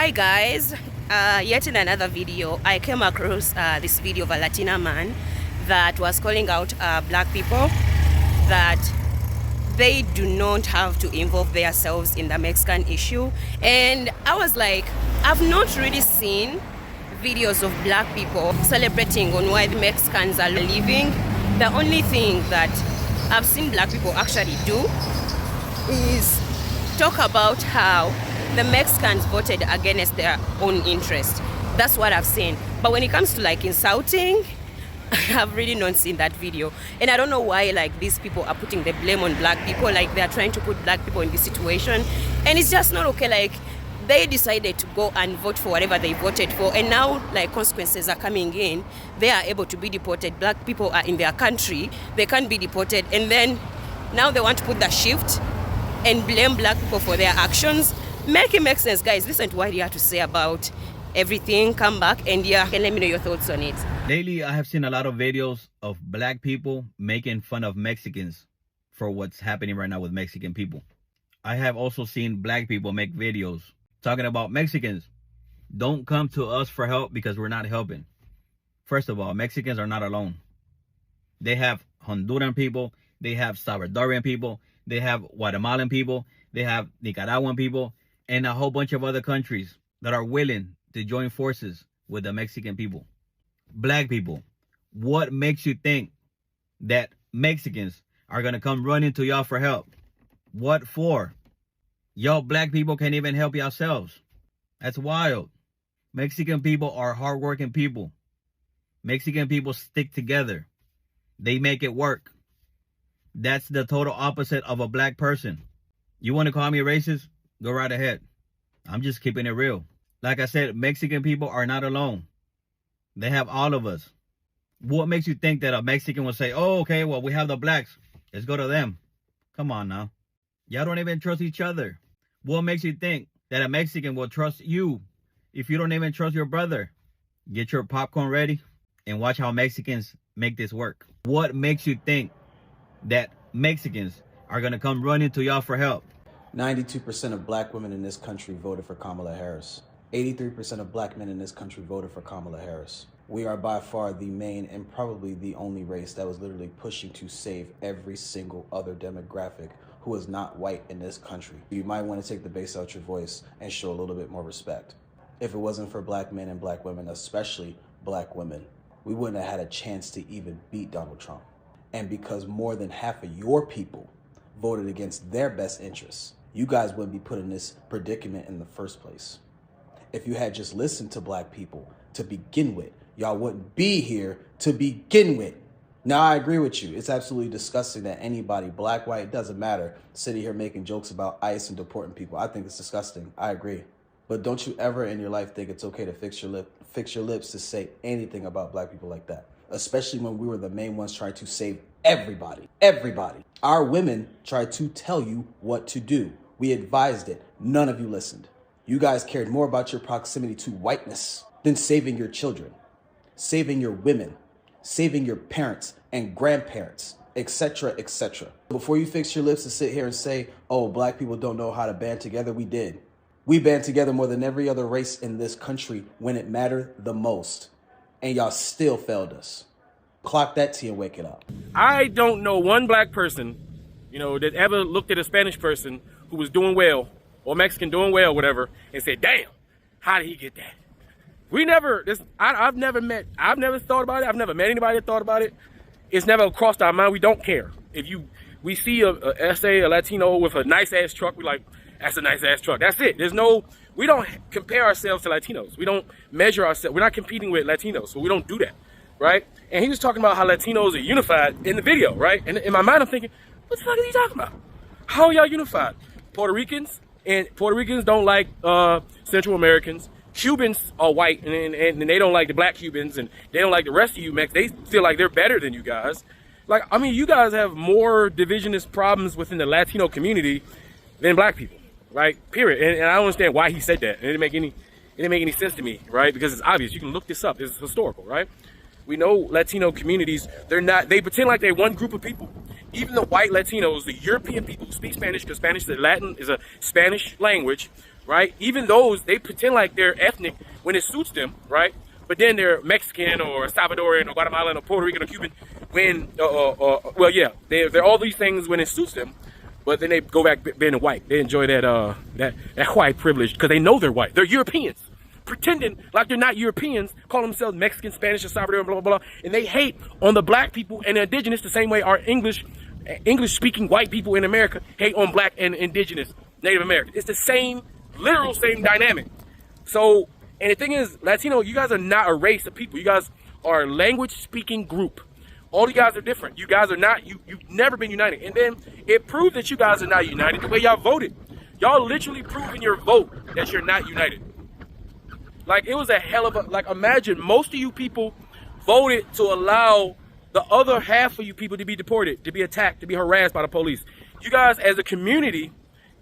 Hi guys, yet in another video I came across this video of a Latina man that was calling out black people that they do not have to involve themselves in the Mexican issue. And I was like, I've not really seen videos of black people celebrating on why the Mexicans are leaving. The only thing that I've seen black people actually do is talk about how the Mexicans voted against their own interest. That's what I've seen. But when it comes to like insulting, I've really not seen that video. And I don't know why like these people are putting the blame on black people, like they're trying to put black people in this situation. And it's just not okay. Like they decided to go and vote for whatever they voted for, and now like consequences are coming in. They are able to be deported. Black people are in their country, they can't be deported, and then now they want to put the shift and blame black people for their actions. Make it make sense, guys. Listen to what you have to say about everything. Come back and let me know your thoughts on it. Lately, I have seen a lot of videos of black people making fun of Mexicans for what's happening right now with Mexican people. I have also seen black people make videos talking about Mexicans. Don't come to us for help because we're not helping. First of all, Mexicans are not alone. They have Honduran people, they have Salvadorian people, they have Guatemalan people, they have Nicaraguan people, and a whole bunch of other countries that are willing to join forces with the Mexican people. Black people, what makes you think that Mexicans are going to come running to y'all for help? What for? Y'all black people can't even help yourselves. That's wild. Mexican people are hardworking people. Mexican people stick together. They make it work. That's the total opposite of a black person. You want to call me racist? Go right ahead. I'm just keeping it real. Like I said, Mexican people are not alone. They have all of us. What makes you think that a Mexican will say, oh, okay, well, we have the blacks. Let's go to them. Come on now. Y'all don't even trust each other. What makes you think that a Mexican will trust you if you don't even trust your brother? Get your popcorn ready and watch how Mexicans make this work. What makes you think that Mexicans are going to come running to y'all for help? 92% of black women in this country voted for Kamala Harris. 83% of black men in this country voted for Kamala Harris. We are by far the main and probably the only race that was literally pushing to save every single other demographic who is not white in this country. You might want to take the bass out your voice and show a little bit more respect. If it wasn't for black men and black women, especially black women, we wouldn't have had a chance to even beat Donald Trump. And because more than half of your people voted against their best interests, you guys wouldn't be put in this predicament in the first place. If you had just listened to black people to begin with, y'all wouldn't be here to begin with. Now, I agree with you. It's absolutely disgusting that anybody, black, white, it doesn't matter, sitting here making jokes about ICE and deporting people. I think it's disgusting. I agree. But don't you ever in your life think it's okay to fix your lips to say anything about black people like that, especially when we were the main ones trying to save everybody. Everybody. Our women tried to tell you what to do. We advised it. None of you listened. You guys cared more about your proximity to whiteness than saving your children, saving your women, saving your parents and grandparents, etc., etc. Before you fix your lips to sit here and say, oh, black people don't know how to band together, we did. We band together more than every other race in this country when it mattered the most. And y'all still failed us. Clock that T and wake it up. I don't know one black person, that ever looked at a Spanish person who was doing well, or Mexican doing well, whatever, and said, damn, how did he get that? I've never thought about it. I've never met anybody that thought about it. It's never crossed our mind. We don't care. We see a Latino with a nice ass truck, we like, that's a nice ass truck. That's it. We don't compare ourselves to Latinos. We don't measure ourselves. We're not competing with Latinos, so we don't do that, right? And he was talking about how Latinos are unified in the video, right? And in my mind, I'm thinking, what the fuck is he talking about? How are y'all unified? Puerto Ricans don't like Central Americans. Cubans are white, and they don't like the black Cubans, and they don't like the rest of you Mex. They feel like they're better than you guys. Like, I mean, you guys have more divisionist problems within the Latino community than black people, right? Period. And I don't understand why he said that. It didn't make any sense to me, right? Because it's obvious. You can look this up. It's historical, right? We know Latino communities, they pretend like they're one group of people. Even the white Latinos, the European people who speak Spanish, because Spanish is Latin, is a Spanish language, right? Even those, they pretend like they're ethnic when it suits them, right? But then they're Mexican or Salvadorian or Guatemalan or Puerto Rican or Cuban when, well, yeah, they're all these things when it suits them. But then they go back being white. They enjoy that white privilege because they know they're white. They're Europeans, pretending like they're not Europeans, call themselves Mexican, Spanish, or Salvadorian, blah, blah, blah. And they hate on the black people and the indigenous the same way our English-speaking white people in America hate on black and indigenous Native Americans. It's the same, literal same dynamic. So, and the thing is, Latino, you guys are not a race of people. You guys are a language-speaking group. All you guys are different. You guys are not, you've never been united. And then it proved that you guys are not united the way y'all voted. Y'all literally proved in your vote that you're not united. Like, it was a hell of a, like, imagine most of you people voted to allow the other half of you people to be deported, to be attacked, to be harassed by the police. You guys as a community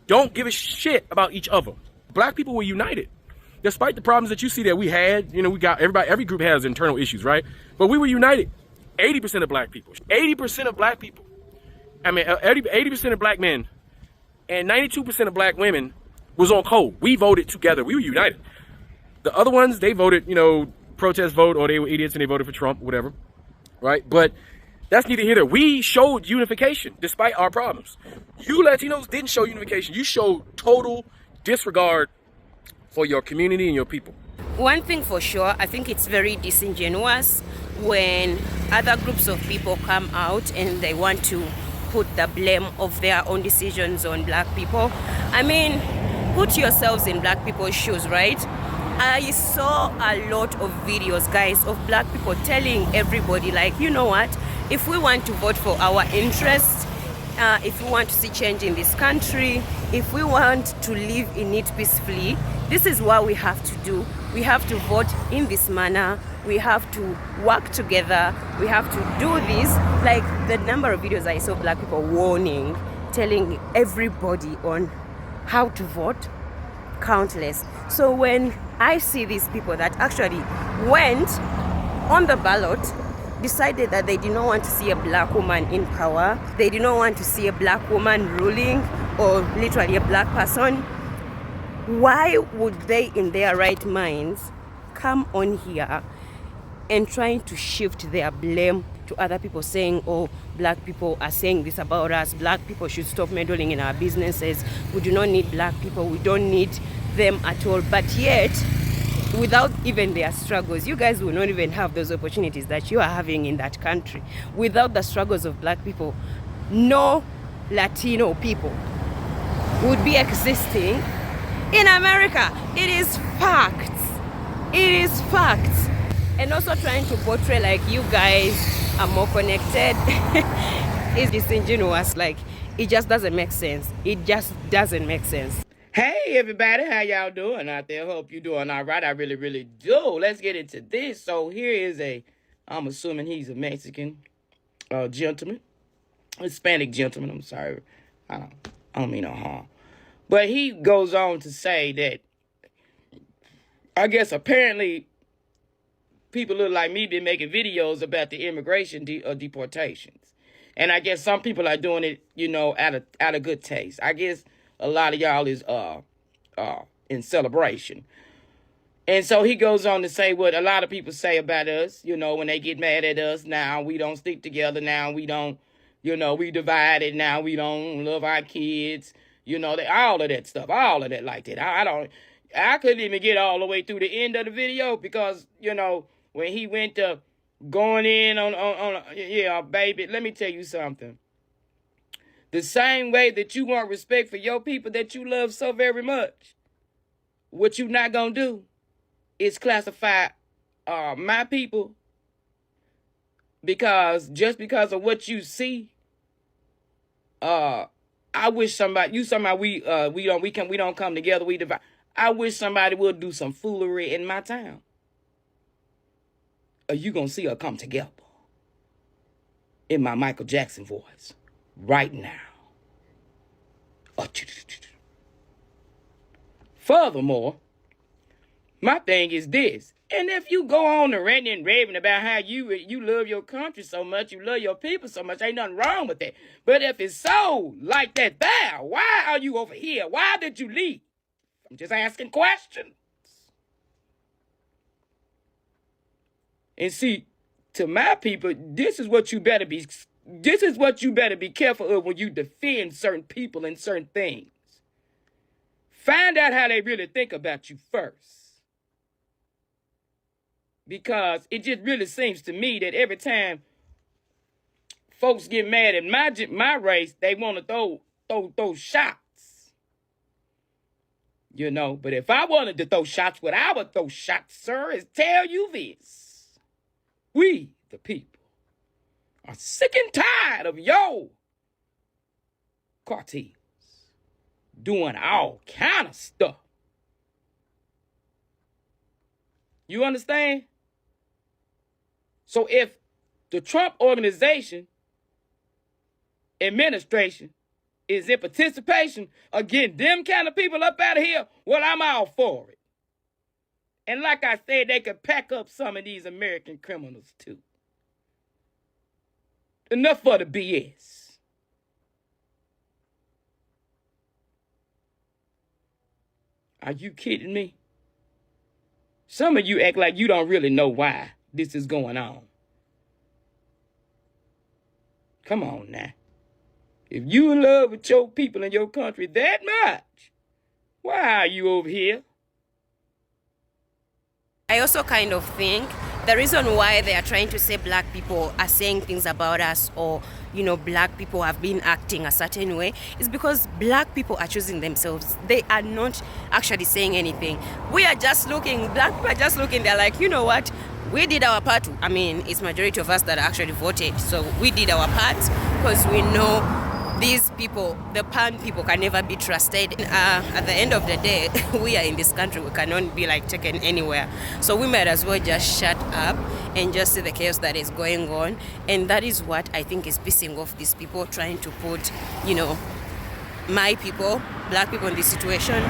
don't give a shit about each other. Black people were united. Despite the problems that you see that we had, you know, we got every group has internal issues, right? But we were united. 80% of black people, 80% of black people, I mean, 80% of black men and 92% of black women was on code. We voted together. We were united. The other ones, they voted, you know, protest vote, or they were idiots and they voted for Trump, whatever, right? But that's neither here nor there. We showed unification despite our problems. You Latinos didn't show unification. You showed total disregard for your community and your people. One thing for sure, I think it's very disingenuous when other groups of people come out and they want to put the blame of their own decisions on black people. I mean, put yourselves in black people's shoes, right? I saw a lot of videos, guys, of black people telling everybody, like, you know what, if we want to vote for our interests, if we want to see change in this country, if we want to live in it peacefully, this is what we have to do. We have to vote in this manner. We have to work together. We have to do this. Like, the number of videos I saw black people warning, telling everybody on how to vote, countless. So when I see these people that actually went on the ballot, decided that they did not want to see a black woman in power, they did not want to see a black woman ruling, or literally a black person, why would they in their right minds come on here and trying to shift their blame to other people, saying, oh, black people are saying this about us, black people should stop meddling in our businesses, we do not need black people, we don't need them at all. But yet, without even their struggles, you guys will not even have those opportunities that you are having in that country. Without the struggles of black people, no Latino people would be existing in America. It is facts. It is facts. And also trying to portray like you guys are more connected is disingenuous. Like, it just doesn't make sense. It just doesn't make sense. Hey everybody, how y'all doing out there? Hope you're doing all right. I really, really do. Let's get into this. So here is I'm assuming he's a Mexican gentleman, Hispanic gentleman. I'm sorry, I don't mean no harm. But he goes on to say that, I guess apparently people look like me been making videos about the immigration deportations. And I guess some people are doing it, you know, out of good taste. I guess a lot of y'all is in celebration. And so he goes on to say what a lot of people say about us, you know, when they get mad at us. Now we don't stick together. Now we don't, you know, we divided. Now we don't love our kids. You know, all of that stuff, all of that like that. I couldn't even get all the way through the end of the video because, you know, when he went to going in on yeah, baby, let me tell you something. The same way that you want respect for your people that you love so very much, what you not gonna do is classify my people because just because of what you see. I wish we don't come together, we divide. I wish somebody would do some foolery in my town. Or you gonna see her come together. In my Michael Jackson voice. Right now. Furthermore, my thing is this. And if you go on and ranting and raving about how you love your country so much, you love your people so much, ain't nothing wrong with that. But if it's so like that there, why are you over here? Why did you leave? I'm just asking questions. And see, to my people, this is what you better be careful of when you defend certain people and certain things. Find out how they really think about you first. Because it just really seems to me that every time folks get mad at my race, they want to throw shots. You know, but if I wanted to throw shots, what I would throw shots, sir, is tell you this. We, the people, are sick and tired of your cartels doing all kind of stuff. You understand? So if the Trump administration is in participation against them kind of people up out of here, well, I'm all for it. And like I said, they could pack up some of these American criminals too. Enough for the BS. Are you kidding me? Some of you act like you don't really know why this is going on. Come on now. If you in love with your people and your country that much, why are you over here? I also kind of think the reason why they are trying to say black people are saying things about us, or, you know, black people have been acting a certain way, is because black people are choosing themselves. They are not actually saying anything. We are just looking, black people are just looking, they're like, you know what, we did our part. I mean, it's majority of us that actually voted, so we did our part because we know these people, the pan people, can never be trusted. At the end of the day, we are in this country. We cannot be like taken anywhere. So we might as well just shut up and just see the chaos that is going on. And that is what I think is pissing off these people, trying to put, you know, my people, black people in this situation,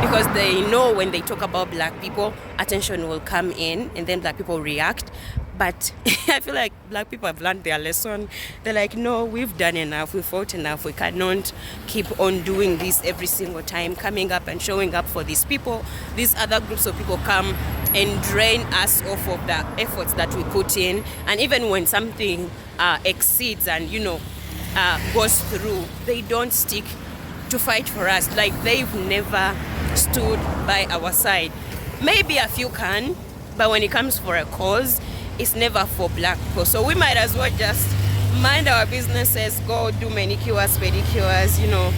because they know when they talk about black people, attention will come in and then black people react. But I feel like black people have learned their lesson. They're like, no, we've done enough, we've fought enough. We cannot keep on doing this every single time, coming up and showing up for these people. These other groups of people come and drain us off of the efforts that we put in. And even when something exceeds and, you know, goes through, they don't stick to fight for us. Like, they've never stood by our side. Maybe a few can, but when it comes for a cause, it's never for black people. So we might as well just mind our businesses, go do manicures, pedicures, you know,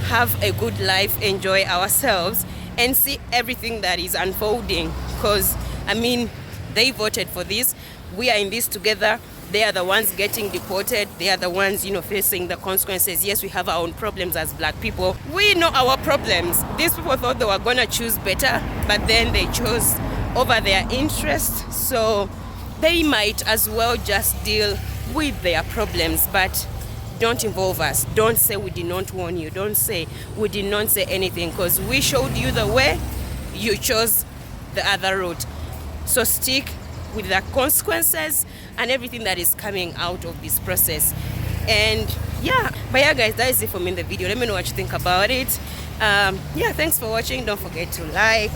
have a good life, enjoy ourselves, and see everything that is unfolding. Because, I mean, they voted for this. We are in this together. They are the ones getting deported. They are the ones, you know, facing the consequences. Yes, we have our own problems as black people. We know our problems. These people thought they were going to choose better, but then they chose over their interests. So they might as well just deal with their problems, but don't involve us. Don't say we did not warn you. Don't say we did not say anything, because we showed you the way. You chose the other route. So stick with the consequences and everything that is coming out of this process. And yeah, but yeah guys, that is it for me in the video. Let me know what you think about it. Yeah, thanks for watching. Don't forget to like,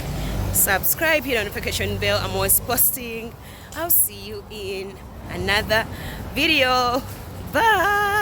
subscribe, hit the notification bell. I'm always posting. I'll see you in another video. Bye.